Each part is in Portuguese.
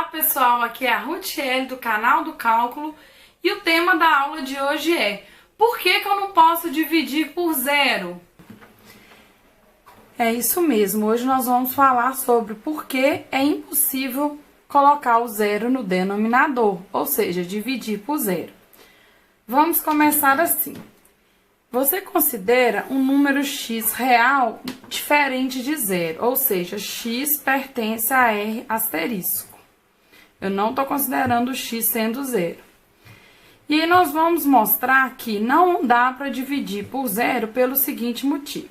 pessoal, aqui é a Rutiele do canal do Cálculo e o tema da aula de hoje é: por que eu não posso dividir por zero? É isso mesmo, hoje nós vamos falar sobre por que é impossível colocar o zero no denominador, ou seja, dividir por zero. Vamos começar assim. Você considera um número x real diferente de zero, ou seja, x pertence a R asterisco. Eu não estou considerando o x sendo zero. E aí nós vamos mostrar que não dá para dividir por zero pelo seguinte motivo.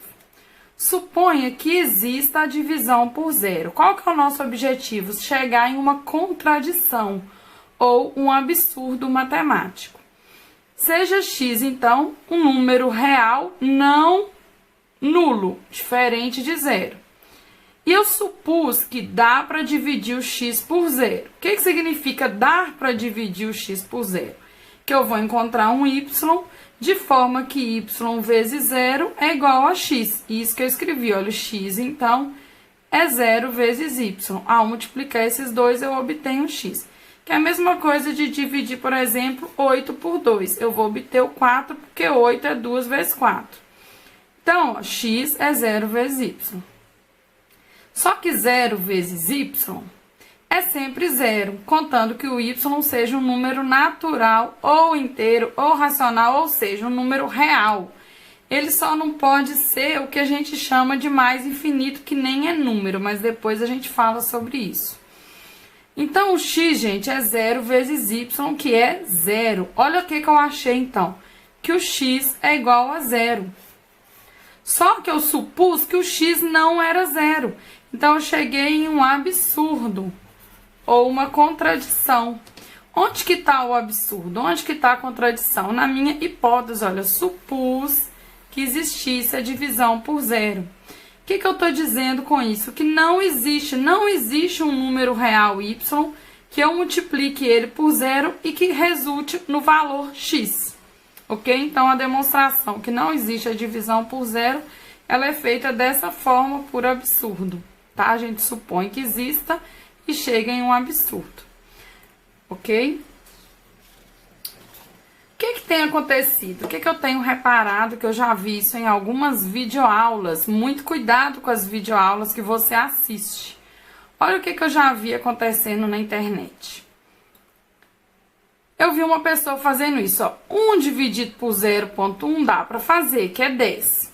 Suponha que exista a divisão por zero. Qual que é o nosso objetivo? Chegar em uma contradição ou um absurdo matemático. Seja x, então, um número real não nulo, diferente de zero. E eu supus que dá para dividir o x por zero. O que significa dar para dividir o x por zero? Que eu vou encontrar um y, de forma que y vezes zero é igual a x. Isso que eu escrevi, olha, o x, então, é zero vezes y. Ao multiplicar esses dois, eu obtenho o x. Que é a mesma coisa de dividir, por exemplo, 8 por 2. Eu vou obter o 4, porque 8 é 2 vezes 4. Então, ó, x é 0 vezes y. Só que 0 vezes y é sempre 0, contando que o y seja um número natural, ou inteiro, ou racional, ou seja, um número real. Ele só não pode ser o que a gente chama de mais infinito, que nem é número, mas depois a gente fala sobre isso. Então, o x, gente, é 0 vezes y, que é 0. Olha o que eu achei, então. Que o x é igual a 0. Só que eu supus que o x não era 0. Então, eu cheguei em um absurdo, ou uma contradição. Onde que está o absurdo? Onde que está a contradição? Na minha hipótese, olha, eu supus que existisse a divisão por zero. O que eu estou dizendo com isso? Que não existe um número real y que eu multiplique ele por zero e que resulte no valor x. Ok? Então, a demonstração que não existe a divisão por zero, ela é feita dessa forma por absurdo. Tá? A gente supõe que exista e chega em um absurdo. Ok? O que tem acontecido? O que eu tenho reparado, que eu já vi isso em algumas videoaulas. Muito cuidado com as videoaulas que você assiste. Olha o que eu já vi acontecendo na internet. Eu vi uma pessoa fazendo isso, ó. 1 dividido por 0,1 dá para fazer, que é 10.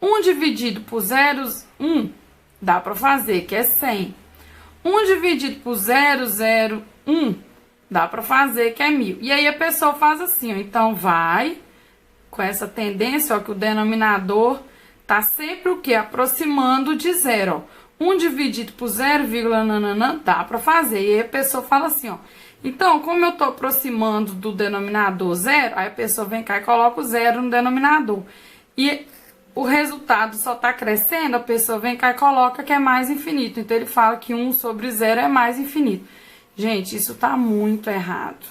1 dividido por 0,1 dá para fazer, que é 100. 1 dividido por 0,01 dá para fazer, que é 1000. E aí a pessoa faz assim, ó. Então, vai com essa tendência, ó, que o denominador tá sempre o quê? Aproximando de zero, ó. 1 dividido por 0, nananã, dá para fazer. E aí a pessoa fala assim, ó. Então, como eu tô aproximando do denominador zero, aí a pessoa vem cá e coloca o zero no denominador. E o resultado só tá crescendo, a pessoa vem cá e coloca que é mais infinito. Então, ele fala que 1 sobre 0 é mais infinito. Gente, isso tá muito errado.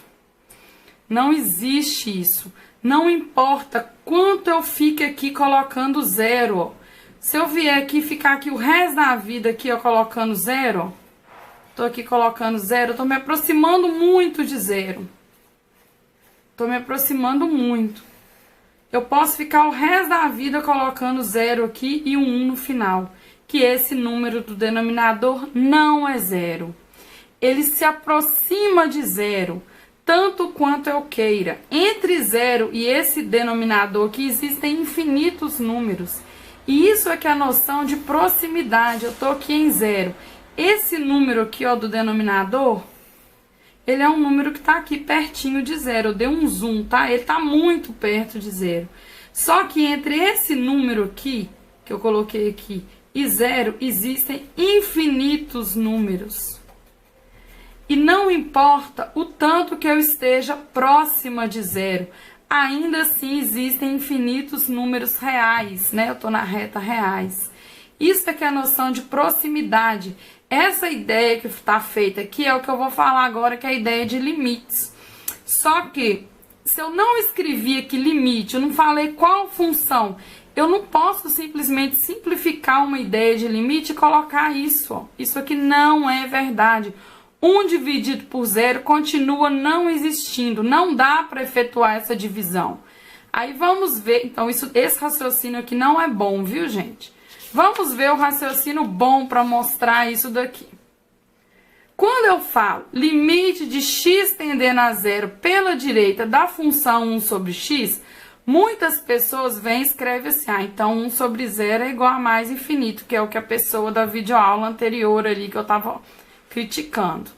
Não existe isso. Não importa quanto eu fique aqui colocando zero, ó. Se eu vier aqui ficar aqui o resto da vida aqui, ó, colocando zero, ó. Tô aqui colocando zero, tô me aproximando muito de zero. Tô me aproximando muito. Eu posso ficar o resto da vida colocando zero aqui e um 1 no final. Que esse número do denominador não é zero. Ele se aproxima de zero, tanto quanto eu queira. Entre zero e esse denominador que existem infinitos números. E isso é que é a noção de proximidade. Eu tô aqui em zero. Esse número aqui, ó, do denominador, ele é um número que tá aqui pertinho de zero. Eu dei um zoom, tá? Ele tá muito perto de zero. Só que entre esse número aqui, que eu coloquei aqui, e zero, existem infinitos números. E não importa o tanto que eu esteja próxima de zero, ainda assim existem infinitos números reais, né? Eu tô na reta reais. Isso é que é a noção de proximidade. Essa ideia que está feita aqui é o que eu vou falar agora, que é a ideia de limites. Só que, se eu não escrevi aqui limite, eu não falei qual função, eu não posso simplesmente simplificar uma ideia de limite e colocar isso, ó. Isso aqui não é verdade. 1 dividido por 0 continua não existindo, não dá para efetuar essa divisão. Aí vamos ver, então esse raciocínio aqui não é bom, viu, gente? Vamos ver o raciocínio bom para mostrar isso daqui. Quando eu falo limite de x tendendo a 0 pela direita da função 1 sobre x, muitas pessoas vêm e escrevem assim, então 1 sobre 0 é igual a mais infinito, que é o que a pessoa da videoaula anterior ali que eu estava criticando.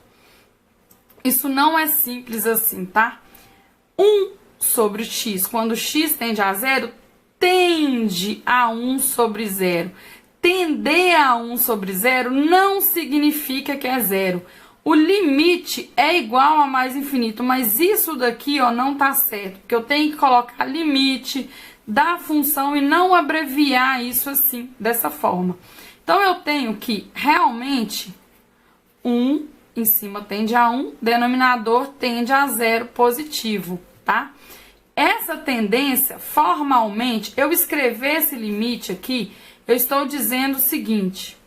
Isso não é simples assim, tá? 1 sobre x, quando x tende a 0, tende a 1 sobre 0. Tender a 1 sobre 0 não significa que é 0. O limite é igual a mais infinito, mas isso daqui, ó, não tá certo, porque eu tenho que colocar limite da função e não abreviar isso assim, dessa forma. Então, eu tenho que realmente 1 em cima tende a 1, denominador tende a 0 positivo, tá? Essa tendência, formalmente, eu escrever esse limite aqui, eu estou dizendo o seguinte: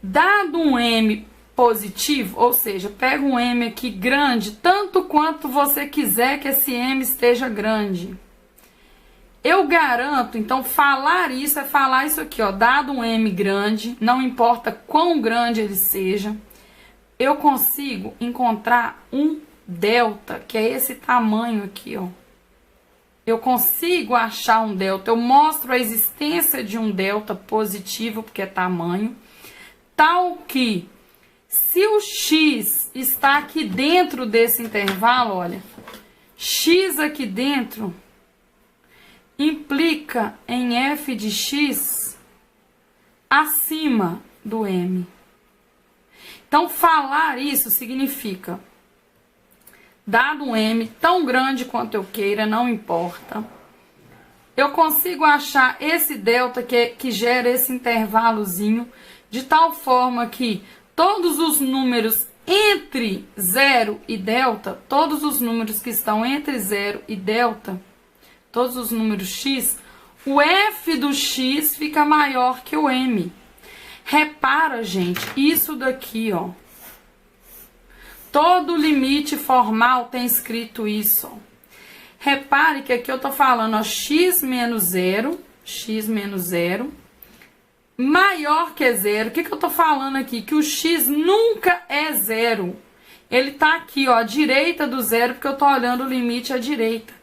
dado um m positivo, ou seja, pega um m aqui grande, tanto quanto você quiser que esse m esteja grande. Eu garanto, então, falar isso é falar isso aqui, ó, dado um m grande, não importa quão grande ele seja, eu consigo encontrar um delta, que é esse tamanho aqui, ó. Eu consigo achar um delta, eu mostro a existência de um delta positivo, porque é tamanho, tal que, se o x está aqui dentro desse intervalo, olha, x aqui dentro implica em f de x acima do m. Então, falar isso significa, dado um m tão grande quanto eu queira, não importa, eu consigo achar esse delta que gera esse intervalozinho, de tal forma que todos os números entre 0 e delta, todos os números que estão entre 0 e delta, todos os números x, o f do x fica maior que o m. Repara, gente, isso daqui, ó. Todo limite formal tem escrito isso, ó. Repare que aqui eu tô falando, ó, x menos 0, maior que 0. O que eu tô falando aqui? Que o x nunca é 0. Ele tá aqui, ó, à direita do 0, porque eu tô olhando o limite à direita.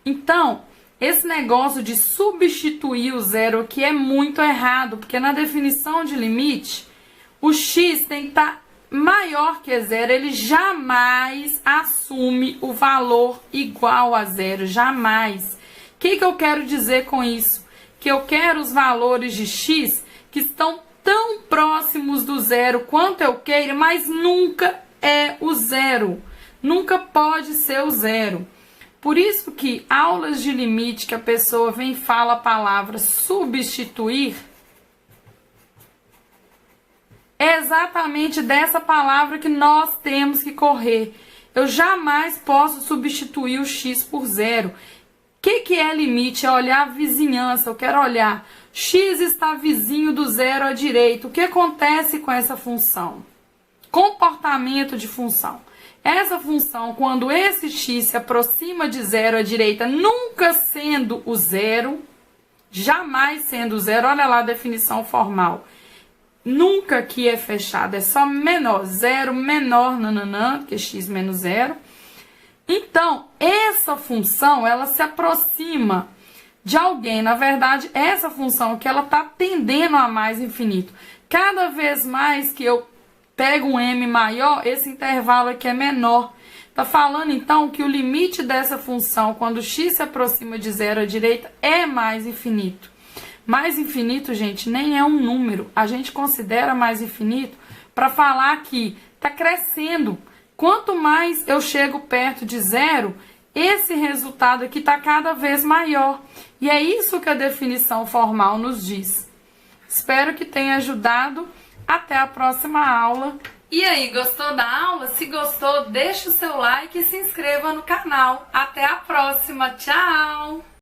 Então, esse negócio de substituir o 0 aqui é muito errado, porque na definição de limite, o x tem que estar maior que 0, ele jamais assume o valor igual a 0, jamais. O que eu quero dizer com isso? Que eu quero os valores de x que estão tão próximos do 0 quanto eu queira, mas nunca é o 0, nunca pode ser o 0. Por isso que aulas de limite que a pessoa vem e fala a palavra substituir, é exatamente dessa palavra que nós temos que correr. Eu jamais posso substituir o x por 0. O que é limite? É olhar a vizinhança. Eu quero olhar, x está vizinho do 0 à direita. O que acontece com essa função? Comportamento de função. Essa função, quando esse x se aproxima de 0 à direita, nunca sendo o 0, jamais sendo o 0, olha lá a definição formal. Nunca que é fechado, é só menor, 0 menor, nananã, que é x menos 0. Então, essa função, ela se aproxima de alguém. Na verdade, essa função que ela está tendendo a mais infinito. Cada vez mais que eu pego um m maior, esse intervalo aqui é menor. Está falando, então, que o limite dessa função, quando x se aproxima de 0 à direita, é mais infinito. Mais infinito, gente, nem é um número. A gente considera mais infinito para falar que está crescendo. Quanto mais eu chego perto de 0, esse resultado aqui está cada vez maior. E é isso que a definição formal nos diz. Espero que tenha ajudado. Até a próxima aula. E aí, gostou da aula? Se gostou, deixa o seu like e se inscreva no canal. Até a próxima. Tchau!